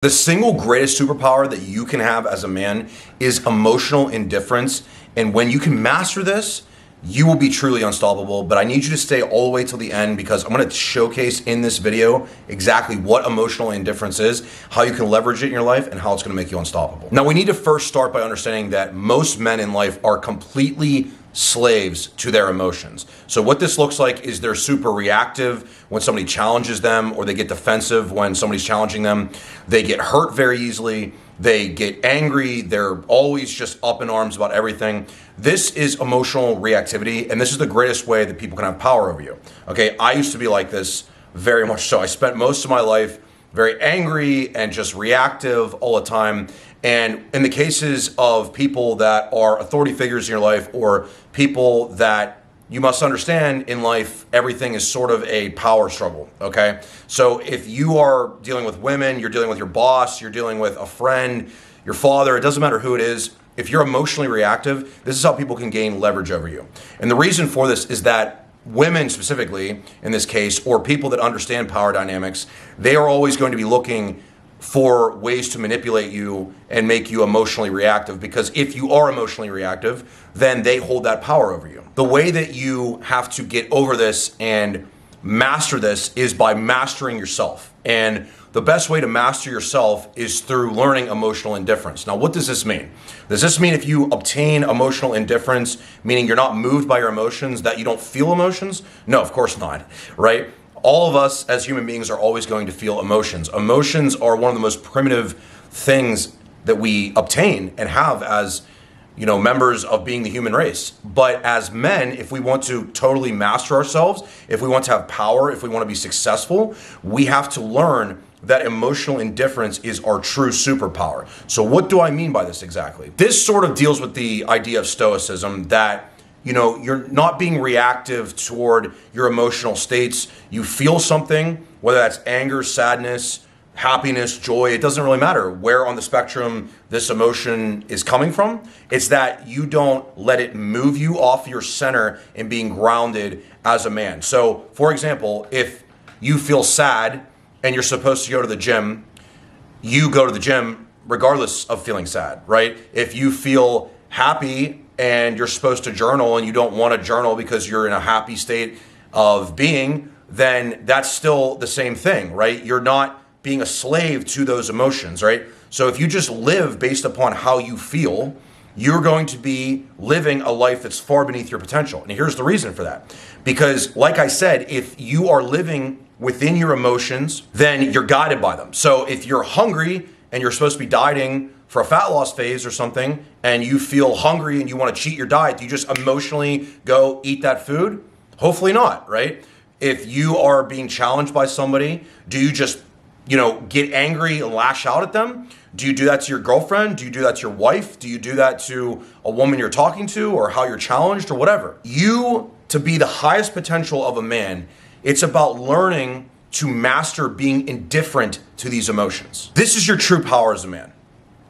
The single greatest superpower that you can have as a man is emotional indifference. And when you can master this, you will be truly unstoppable. But I need you to stay all the way till the end because I'm going to showcase in this video exactly what emotional indifference is, how you can leverage it in your life, and how it's going to make you unstoppable. Now, we need to first start by understanding that most men in life are completely slaves to their emotions. So what this looks like is they're super reactive when somebody challenges them, or they get defensive when somebody's challenging them. They get hurt very easily. They get angry. They're always just up in arms about everything. This is emotional reactivity, and this is the greatest way that people can have power over you. Okay, I used to be like this very much so. I spent most of my life very angry and just reactive all the time. And in the cases of people that are authority figures in your life, or people that you must understand in life, everything is sort of a power struggle, okay? So if you are dealing with women, you're dealing with your boss, you're dealing with a friend, your father, it doesn't matter who it is. If you're emotionally reactive, this is how people can gain leverage over you. And the reason for this is that women specifically, in this case, or people that understand power dynamics, they are always going to be looking for ways to manipulate you and make you emotionally reactive, because if you are emotionally reactive, then they hold that power over you. The way that you have to get over this and master this is by mastering yourself. And the best way to master yourself is through learning emotional indifference. Now, what does this mean? Does this mean if you obtain emotional indifference, meaning you're not moved by your emotions, that you don't feel emotions? No, of course not, right? All of us as human beings are always going to feel emotions. Emotions are one of the most primitive things that we obtain and have as, members of being the human race. But as men, if we want to totally master ourselves, if we want to have power, if we want to be successful, we have to learn that emotional indifference is our true superpower. So what do I mean by this exactly? This sort of deals with the idea of Stoicism, that you're not being reactive toward your emotional states. You feel something, whether that's anger, sadness, happiness, joy, it doesn't really matter where on the spectrum this emotion is coming from. It's that you don't let it move you off your center and being grounded as a man. So, for example, if you feel sad and you're supposed to go to the gym, you go to the gym regardless of feeling sad, right? If you feel happy and you're supposed to journal and you don't want to journal because you're in a happy state of being, then that's still the same thing, right? You're not being a slave to those emotions, right? So if you just live based upon how you feel, you're going to be living a life that's far beneath your potential. And here's the reason for that. Because like I said, if you are living within your emotions, then you're guided by them. So if you're hungry and you're supposed to be dieting for a fat loss phase or something, and you feel hungry and you want to cheat your diet, do you just emotionally go eat that food? Hopefully not, right? If you are being challenged by somebody, do you just, get angry and lash out at them? Do you do that to your girlfriend? Do you do that to your wife? Do you do that to a woman you're talking to, or how you're challenged, or whatever? To be the highest potential of a man, it's about learning to master being indifferent to these emotions. This is your true power as a man.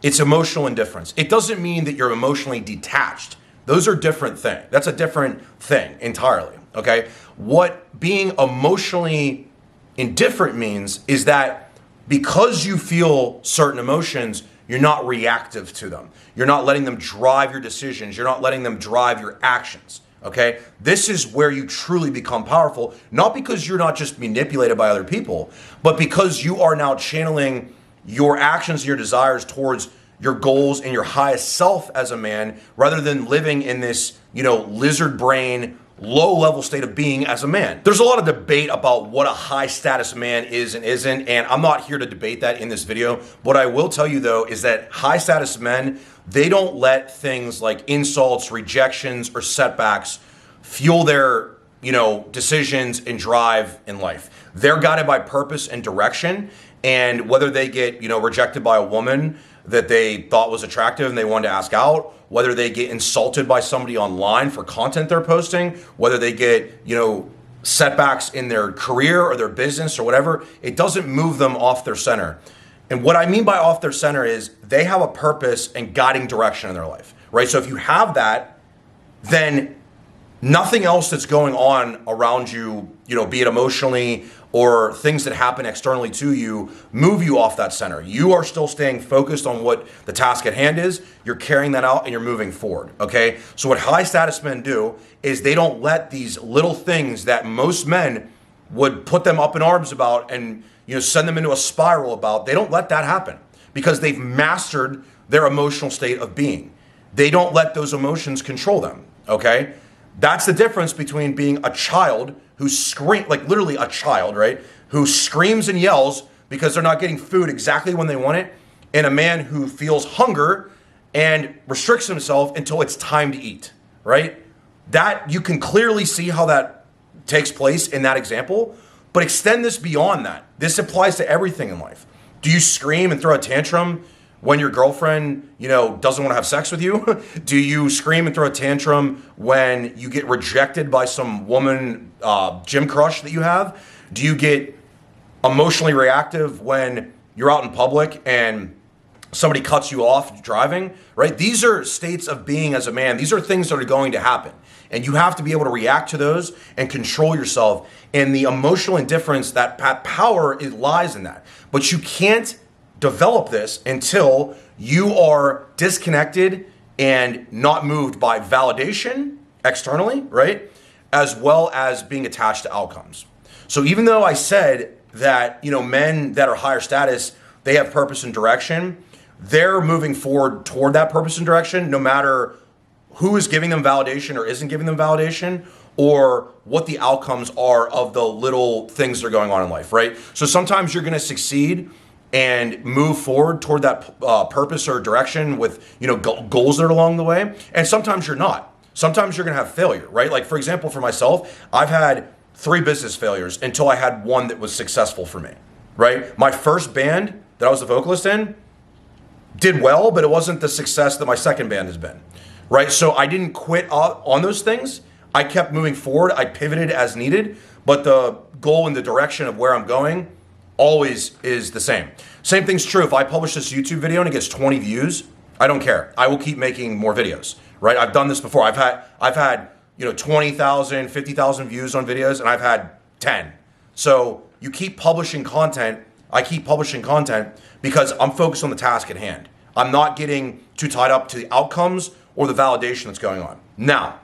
It's emotional indifference. It doesn't mean that you're emotionally detached. Those are different things. That's a different thing entirely, okay? What being emotionally indifferent means is that because you feel certain emotions, you're not reactive to them. You're not letting them drive your decisions. You're not letting them drive your actions, okay? This is where you truly become powerful, not because you're not just manipulated by other people, but because you are now channeling your actions, your desires towards your goals and your highest self as a man, rather than living in this, lizard brain, low level state of being as a man. There's a lot of debate about what a high status man is and isn't, and I'm not here to debate that in this video. What I will tell you though is that high status men, they don't let things like insults, rejections, or setbacks fuel their decisions and drive in life. They're guided by purpose and direction. And whether they get, rejected by a woman that they thought was attractive and they wanted to ask out, whether they get insulted by somebody online for content they're posting, whether they get, setbacks in their career or their business or whatever, it doesn't move them off their center. And what I mean by off their center is they have a purpose and guiding direction in their life, right? So if you have that, then nothing else that's going on around you, be it emotionally or things that happen externally to you move you off that center. You are still staying focused on what the task at hand is. You're carrying that out and you're moving forward, okay? So what high status men do is they don't let these little things that most men would put them up in arms about and send them into a spiral about, they don't let that happen because they've mastered their emotional state of being. They don't let those emotions control them, okay? That's the difference between being a child who screams, like literally a child, right? Who screams and yells because they're not getting food exactly when they want it, and a man who feels hunger and restricts himself until it's time to eat, right? That you can clearly see how that takes place in that example, but extend this beyond that. This applies to everything in life. Do you scream and throw a tantrum when your girlfriend, doesn't want to have sex with you? Do you scream and throw a tantrum when you get rejected by some woman gym crush that you have? Do you get emotionally reactive when you're out in public and somebody cuts you off driving, right? These are states of being as a man. These are things that are going to happen. And you have to be able to react to those and control yourself. And the emotional indifference, that power, it lies in that. But you can't develop this until you are disconnected and not moved by validation externally, right? As well as being attached to outcomes. So even though I said that, men that are higher status, they have purpose and direction, they're moving forward toward that purpose and direction, no matter who is giving them validation or isn't giving them validation, or what the outcomes are of the little things that are going on in life, right? So sometimes you're gonna succeed and move forward toward that purpose or direction with goals that are along the way, and sometimes you're not. Sometimes you're gonna have failure, right? Like for example, for myself, I've had 3 business failures until I had one that was successful for me, right? My first band that I was the vocalist in did well, but it wasn't the success that my second band has been, right? So I didn't quit on those things. I kept moving forward. I pivoted as needed, but the goal and the direction of where I'm going always is the same. Same thing's true. If I publish this YouTube video and it gets 20 views, I don't care. I will keep making more videos, right? I've done this before. I've had 20,000, 50,000 views on videos, and I've had 10. So you keep publishing content. I keep publishing content because I'm focused on the task at hand. I'm not getting too tied up to the outcomes or the validation that's going on. Now,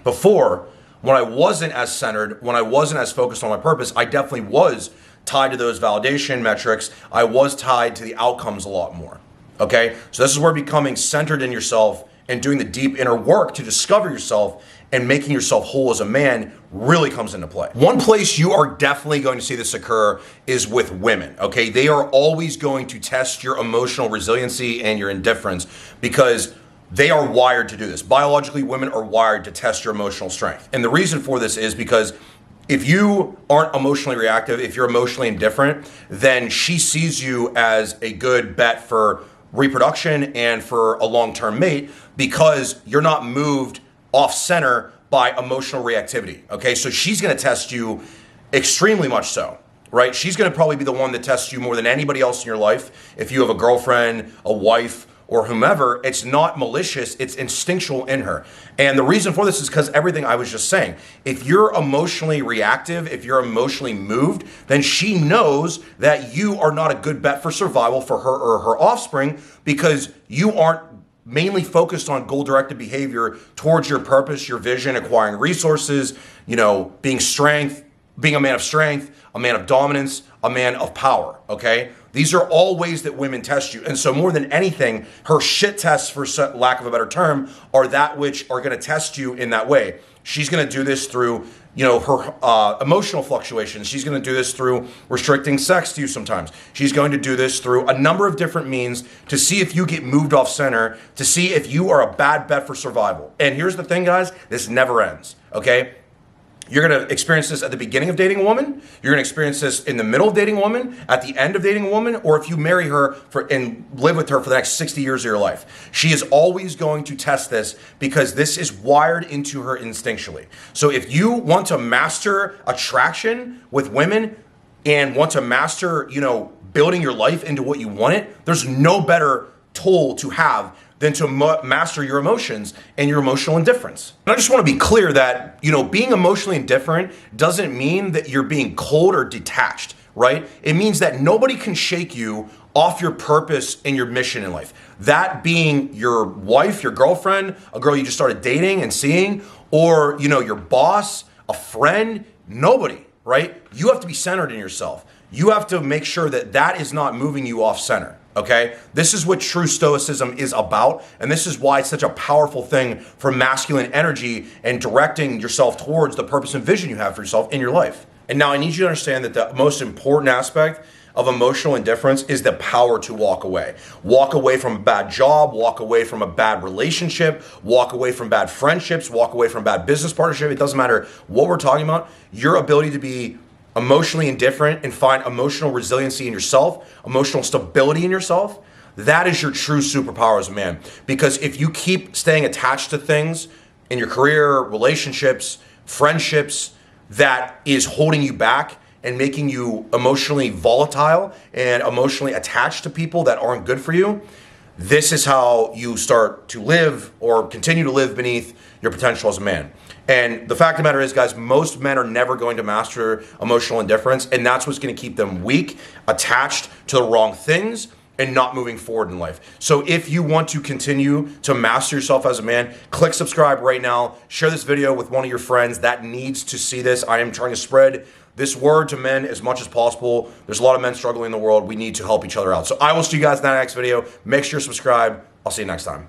before, when I wasn't as centered, when I wasn't as focused on my purpose, I definitely was tied to those validation metrics. I was tied to the outcomes a lot more, okay? So this is where becoming centered in yourself and doing the deep inner work to discover yourself and making yourself whole as a man really comes into play. One place you are definitely going to see this occur is with women, okay? They are always going to test your emotional resiliency and your indifference because they are wired to do this. Biologically, women are wired to test your emotional strength. And the reason for this is because if you aren't emotionally reactive, if you're emotionally indifferent, then she sees you as a good bet for reproduction and for a long-term mate because you're not moved off center by emotional reactivity, okay? So she's gonna test you extremely much so, right? She's gonna probably be the one that tests you more than anybody else in your life. If you have a girlfriend, a wife, or whomever, it's not malicious, it's instinctual in her. And the reason for this is because everything I was just saying. If you're emotionally reactive, if you're emotionally moved, then she knows that you are not a good bet for survival for her or her offspring because you aren't mainly focused on goal-directed behavior towards your purpose, your vision, acquiring resources, being a man of strength, a man of dominance, a man of power, okay? These are all ways that women test you. And so more than anything, her shit tests, for lack of a better term, are that which are gonna test you in that way. She's gonna do this through, her emotional fluctuations. She's gonna do this through restricting sex to you sometimes. She's going to do this through a number of different means to see if you get moved off center, to see if you are a bad bet for survival. And here's the thing, guys, this never ends, okay? You're gonna experience this at the beginning of dating a woman, you're gonna experience this in the middle of dating a woman, at the end of dating a woman, or if you marry her and live with her for the next 60 years of your life. She is always going to test this because this is wired into her instinctually. So if you want to master attraction with women and want to master, building your life into what you want it, there's no better tool to have than to master your emotions and your emotional indifference. And I just want to be clear that, being emotionally indifferent doesn't mean that you're being cold or detached, right? It means that nobody can shake you off your purpose and your mission in life. That being your wife, your girlfriend, a girl you just started dating and seeing, or, your boss, a friend, nobody, right? You have to be centered in yourself. You have to make sure that that is not moving you off center, okay? This is what true Stoicism is about, and this is why it's such a powerful thing for masculine energy and directing yourself towards the purpose and vision you have for yourself in your life. And now I need you to understand that the most important aspect of emotional indifference is the power to walk away. Walk away from a bad job, walk away from a bad relationship, walk away from bad friendships, walk away from a bad business partnership. It doesn't matter what we're talking about. Your ability to be emotionally indifferent and find emotional resiliency in yourself, emotional stability in yourself, that is your true superpower as a man. Because if you keep staying attached to things in your career, relationships, friendships, that is holding you back and making you emotionally volatile and emotionally attached to people that aren't good for you, this is how you start to live or continue to live beneath your potential as a man. And the fact of the matter is, guys, most men are never going to master emotional indifference, and that's what's going to keep them weak, attached to the wrong things, and not moving forward in life. So if you want to continue to master yourself as a man, click subscribe right now. Share this video with one of your friends that needs to see this. I am trying to spread this word to men as much as possible. There's a lot of men struggling in the world. We need to help each other out. So I will see you guys in that next video. Make sure you're subscribed. I'll see you next time.